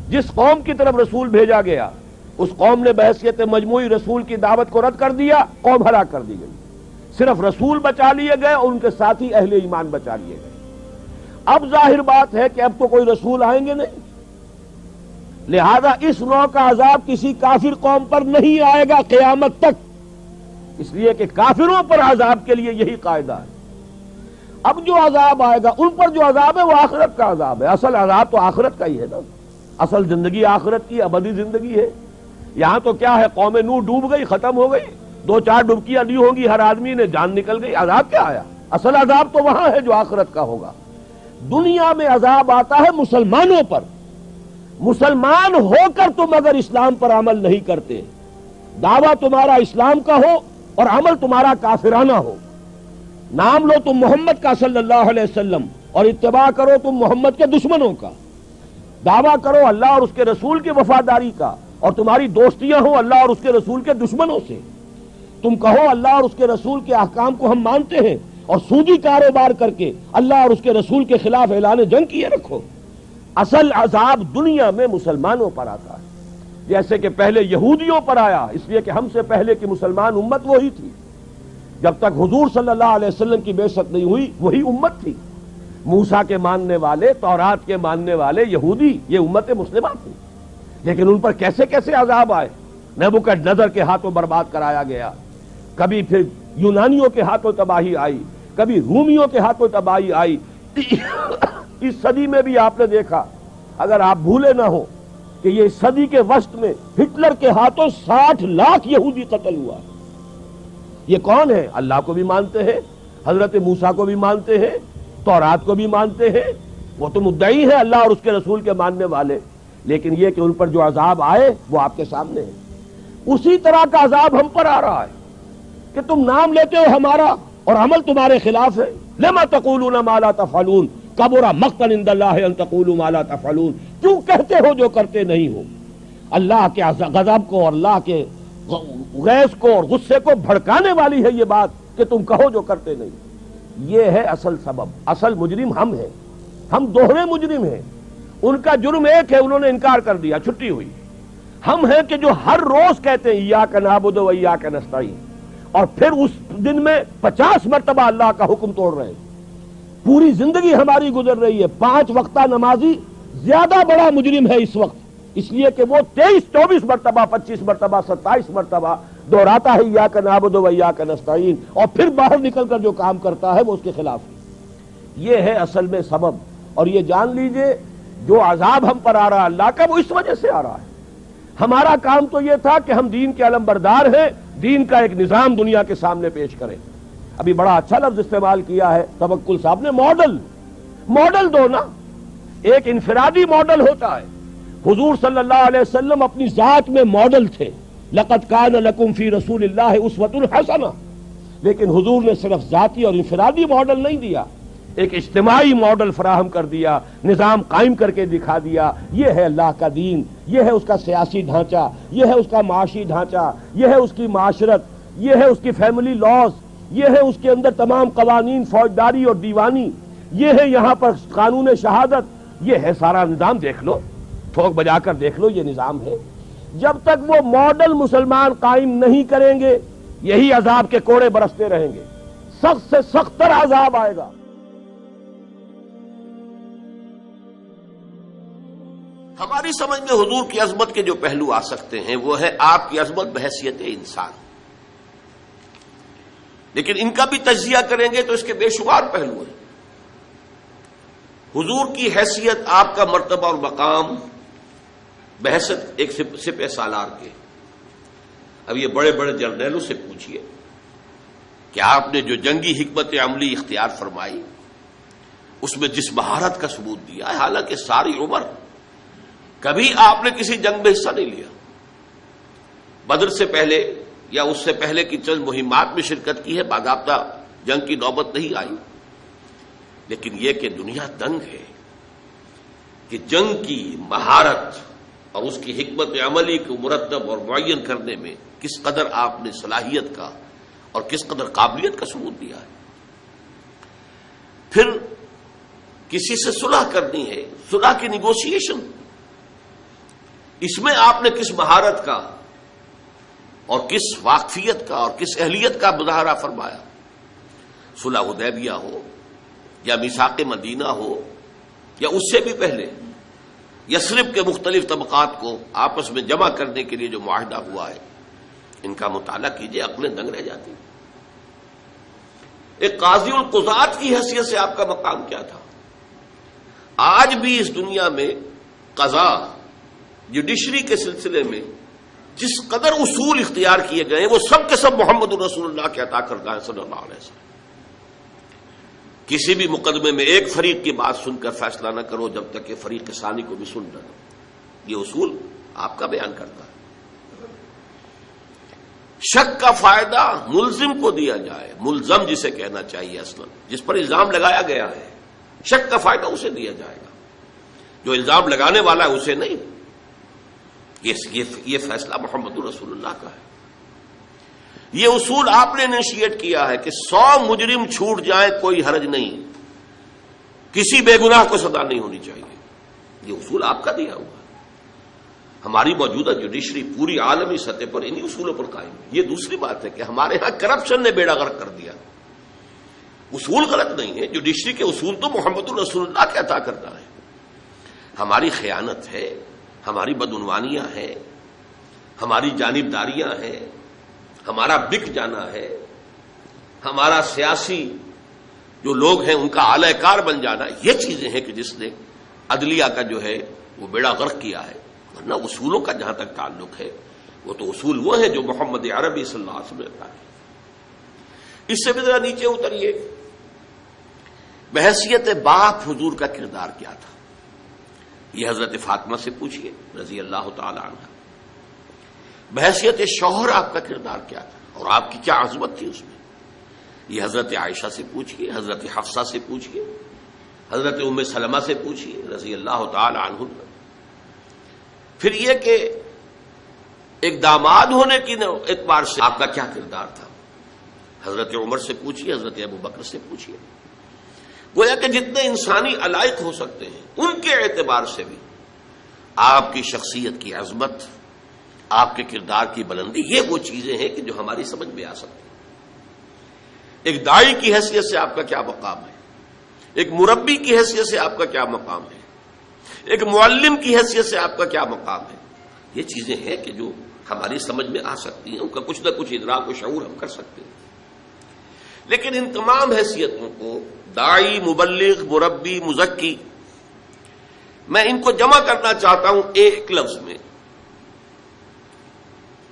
جس قوم کی طرف رسول بھیجا گیا اس قوم نے بحیثیت مجموعی رسول کی دعوت کو رد کر دیا، قوم ہلاک کر دی گئی۔ صرف رسول بچا لیے گئے اور ان کے ساتھی اہل ایمان بچا لیے گئے۔ اب ظاہر بات ہے کہ اب تو کوئی رسول آئیں گے نہیں، لہذا اس نوع کا عذاب کسی کافر قوم پر نہیں آئے گا قیامت تک، اس لیے کہ کافروں پر عذاب کے لیے یہی قاعدہ ہے۔ اب جو عذاب آئے گا ان پر جو عذاب ہے وہ آخرت کا عذاب ہے، اصل عذاب تو آخرت کا ہی ہے نا، اصل زندگی آخرت کی ابدی زندگی ہے۔ یہاں تو کیا ہے، قوم نوح ڈوب گئی، ختم ہو گئی، 2-4 ڈبکیاں دی ہوں گی، ہر آدمی نے جان نکل گئی، عذاب کیا آیا؟ اصل عذاب تو وہاں ہے جو آخرت کا ہوگا۔ دنیا میں عذاب آتا ہے مسلمانوں پر، مسلمان ہو کر تم اگر اسلام پر عمل نہیں کرتے، دعویٰ تمہارا اسلام کا ہو اور عمل تمہارا کافرانہ ہو، نام لو تم محمد کا صلی اللہ علیہ وسلم اور اتباع کرو تم محمد کے دشمنوں کا، دعویٰ کرو اللہ اور اس کے رسول کی وفاداری کا اور تمہاری دوستیاں ہوں اللہ اور اس کے رسول کے دشمنوں سے، تم کہو اللہ اور اس کے رسول کے احکام کو ہم مانتے ہیں اور سودی کاروبار کر کے اللہ اور اس کے رسول کے خلاف اعلان جنگ کیے رکھو، اصل عذاب دنیا میں مسلمانوں پر آتا ہے، جیسے کہ پہلے یہودیوں پر آیا، اس لیے کہ ہم سے پہلے کی مسلمان امت وہی تھی، جب تک حضور صلی اللہ علیہ وسلم کی بعثت نہیں ہوئی وہی امت تھی، موسیٰ کے ماننے والے، تورات کے ماننے والے یہودی، یہ امت مسلمہ تھی، لیکن ان پر کیسے کیسے عذاب آئے، نبوکدنضر کے ہاتھوں برباد کرایا گیا، کبھی پھر یونانیوں کے ہاتھوں تباہی آئی، کبھی رومیوں کے ہاتھوں تباہی آئی، اس صدی میں بھی آپ نے دیکھا، اگر آپ بھولے نہ ہو کہ یہ صدی کے وسط میں ہٹلر کے ہاتھوں 60 لاکھ یہودی قتل ہوا، یہ کون ہے؟ اللہ کو بھی مانتے ہیں، حضرت موسیٰ کو بھی مانتے ہیں، تورات کو بھی مانتے ہیں، وہ تو مدعی ہیں اللہ اور اس کے رسول کے ماننے والے، لیکن یہ کہ ان پر جو عذاب آئے وہ آپ کے سامنے ہے۔ اسی طرح کا عذاب ہم پر آ رہا ہے کہ تم نام لیتے ہو ہمارا اور عمل تمہارے خلاف ہے، لما تقولون ما لا تفعلون کبر مقتا عند اللہ ان تقولوا ما لا تفعلون، کیوں کہتے ہو جو کرتے نہیں ہو؟ اللہ کے غضب کو اور اللہ کے غیظ کو اور غصے کو بھڑکانے والی ہے یہ بات کہ تم کہو جو کرتے نہیں۔ یہ ہے اصل سبب، اصل مجرم ہم ہیں، ہم دوہرے مجرم ہیں، ان کا جرم ایک ہے انہوں نے انکار کر دیا، چھٹی ہوئی، ہم ہیں کہ جو ہر روز کہتے ہیں ایاک نعبد و ایاک نستعین اور پھر اس دن میں 50 مرتبہ اللہ کا حکم توڑ رہے ہیں، پوری زندگی ہماری گزر رہی ہے، 5 وقتہ نمازی زیادہ بڑا مجرم ہے اس وقت، اس لیے کہ وہ 23-24 مرتبہ 25 مرتبہ 27 مرتبہ دہراتا ہے ایاک نعبد و ایاک نستعین، اور پھر باہر نکل کر جو کام کرتا ہے وہ اس کے خلاف ہے۔ یہ ہے اصل میں سبب، اور یہ جان لیجئے جو عذاب ہم پر آ رہا ہے اللہ کا وہ اس وجہ سے آ رہا ہے۔ ہمارا کام تو یہ تھا کہ ہم دین کے علمبردار ہیں، دین کا ایک نظام دنیا کے سامنے پیش کریں۔ ابھی بڑا اچھا لفظ استعمال کیا ہے توکل صاحب نے، ماڈل دو نا، ایک انفرادی ماڈل ہوتا ہے، حضور صلی اللہ علیہ وسلم اپنی ذات میں ماڈل تھے، لقد کان لکم فی رسول اللہ اسوۃ حسنہ، لیکن حضور نے صرف ذاتی اور انفرادی ماڈل نہیں دیا، ایک اجتماعی ماڈل فراہم کر دیا، نظام قائم کر کے دکھا دیا، یہ ہے اللہ کا دین، یہ ہے اس کا سیاسی ڈھانچہ، یہ ہے اس کا معاشی ڈھانچہ، یہ ہے اس کی معاشرت، یہ ہے اس کی فیملی لاز، یہ ہے اس کے اندر تمام قوانین فوجداری اور دیوانی، یہ ہے یہاں پر قانون شہادت، یہ ہے سارا نظام، دیکھ لو، ٹھوک بجا کر دیکھ لو، یہ نظام ہے۔ جب تک وہ ماڈل مسلمان قائم نہیں کریں گے یہی عذاب کے کوڑے برستے رہیں گے، سخت سے سخت تر عذاب آئے گا۔ ہماری سمجھ میں حضور کی عظمت کے جو پہلو آ سکتے ہیں وہ ہے آپ کی عظمت بحیثیت انسان، لیکن ان کا بھی تجزیہ کریں گے تو اس کے بے شمار پہلو ہیں۔ حضور کی حیثیت، آپ کا مرتبہ اور مقام بحیثیت ایک سپہ سالار کے، اب یہ بڑے بڑے جرنیلوں سے پوچھئے کہ آپ نے جو جنگی حکمت عملی اختیار فرمائی اس میں جس مہارت کا ثبوت دیا ہے، حالانکہ ساری عمر کبھی آپ نے کسی جنگ میں حصہ نہیں لیا، بدر سے پہلے یا اس سے پہلے کی چند مہمات میں شرکت کی ہے، باضابطہ جنگ کی نوبت نہیں آئی، لیکن یہ کہ دنیا دنگ ہے کہ جنگ کی مہارت اور اس کی حکمت عملی کو مرتب اور معین کرنے میں کس قدر آپ نے صلاحیت کا اور کس قدر قابلیت کا ثبوت دیا ہے۔ پھر کسی سے صلح کرنی ہے، صلح کی نیگوشیشن، اس میں آپ نے کس مہارت کا اور کس واقفیت کا اور کس اہلیت کا مظاہرہ فرمایا؟ صلح حدیبیہ ہو یا میثاق مدینہ ہو یا اس سے بھی پہلے یثرب کے مختلف طبقات کو آپس میں جمع کرنے کے لیے جو معاہدہ ہوا ہے، ان کا مطالعہ کیجئے، عقلیں دنگ رہ جاتی۔ ایک قاضی القضات کی حیثیت سے آپ کا مقام کیا تھا؟ آج بھی اس دنیا میں قضاء جوڈیشری کے سلسلے میں جس قدر اصول اختیار کیے گئے ہیں وہ سب کے سب محمد الرسول اللہ کے عطا کردہ ہیں صلی اللہ علیہ وسلم۔ کسی بھی مقدمے میں ایک فریق کی بات سن کر فیصلہ نہ کرو جب تک کہ فریق ثانی کو بھی سن نہ لو، یہ اصول آپ کا بیان کرتا ہے۔ شک کا فائدہ ملزم کو دیا جائے، ملزم جسے کہنا چاہیے اصلا، جس پر الزام لگایا گیا ہے، شک کا فائدہ اسے دیا جائے گا، جو الزام لگانے والا ہے اسے نہیں۔ یہ فیصلہ محمد رسول اللہ کا ہے۔ یہ اصول آپ نے انیشیٹ کیا ہے کہ 100 مجرم چھوٹ جائیں کوئی حرج نہیں، کسی بے گناہ کو سزا نہیں ہونی چاہیے، یہ اصول آپ کا دیا ہوا ہے۔ ہماری موجودہ جوڈیشری پوری عالمی سطح پر انہی اصولوں پر قائم ہے۔ یہ دوسری بات ہے کہ ہمارے ہاں کرپشن نے بیڑا غرق کر دیا، اصول غلط نہیں ہے، جوڈیشری کے اصول تو محمد الرسول اللہ کے عطا کرتا ہے۔ ہماری خیانت ہے، ہماری بدعنوانیاں ہیں، ہماری جانبداریاں ہیں، ہمارا بک جانا ہے، ہمارا سیاسی جو لوگ ہیں ان کا اعلی کار بن جانا، یہ چیزیں ہیں کہ جس نے عدلیہ کا جو ہے وہ بیڑا غرق کیا ہے۔ ورنہ اصولوں کا جہاں تک تعلق ہے وہ تو اصول وہ ہیں جو محمد عربی صلی اللہ علیہ وسلم نے بتائے۔ اس سے بھی ذرا نیچے اتریے، بحیثیت باپ حضور کا کردار کیا تھا؟ یہ حضرت فاطمہ سے پوچھیے رضی اللہ تعالی عنہ۔ بحیثیت شوہر آپ کا کردار کیا تھا اور آپ کی کیا عظمت تھی اس میں؟ یہ حضرت عائشہ سے پوچھیے، حضرت حفصہ سے پوچھیے، حضرت ام سلمہ سے پوچھیے رضی اللہ تعالی عنہ۔ پھر یہ کہ ایک داماد ہونے کی اعتبار سے آپ کا کیا کردار تھا؟ حضرت عمر سے پوچھیے، حضرت ابو بکر سے پوچھیے۔ گویا کہ جتنے انسانی علائق ہو سکتے ہیں ان کے اعتبار سے بھی آپ کی شخصیت کی عظمت، آپ کے کردار کی بلندی، یہ وہ چیزیں ہیں کہ جو ہماری سمجھ میں آ سکتی ہیں۔ ایک داعی کی حیثیت سے آپ کا کیا مقام ہے، ایک مربی کی حیثیت سے آپ کا کیا مقام ہے، ایک معلم کی حیثیت سے آپ کا کیا مقام ہے، یہ چیزیں ہیں کہ جو ہماری سمجھ میں آ سکتی ہیں، ان کا کچھ نہ کچھ ادراک و شعور ہم کر سکتے ہیں۔ لیکن ان تمام حیثیتوں کو داعی، مبلغ، مربی، مزکی، میں ان کو جمع کرنا چاہتا ہوں ایک لفظ میں،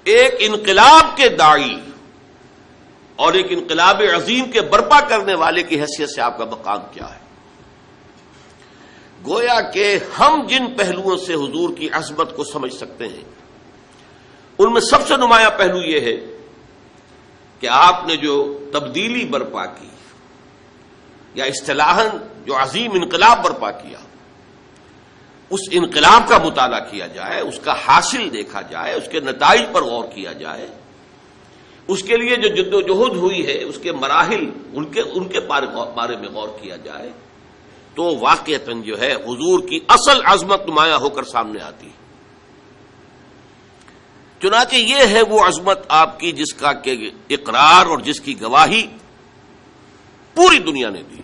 ایک انقلاب کے داعی اور ایک انقلاب عظیم کے برپا کرنے والے کی حیثیت سے آپ کا مقام کیا ہے۔ گویا کہ ہم جن پہلوؤں سے حضور کی عظمت کو سمجھ سکتے ہیں ان میں سب سے نمایاں پہلو یہ ہے کہ آپ نے جو تبدیلی برپا کی یا اصطلاحاً جو عظیم انقلاب برپا کیا، اس انقلاب کا مطالعہ کیا جائے، اس کا حاصل دیکھا جائے، اس کے نتائج پر غور کیا جائے، اس کے لیے جو جد و جہد ہوئی ہے اس کے مراحل ان کے بارے میں غور کیا جائے تو واقعتاً جو ہے حضور کی اصل عظمت نمایاں ہو کر سامنے آتی ہے۔ چنانچہ یہ ہے وہ عظمت آپ کی جس کا کہ اقرار اور جس کی گواہی پوری دنیا نے دی۔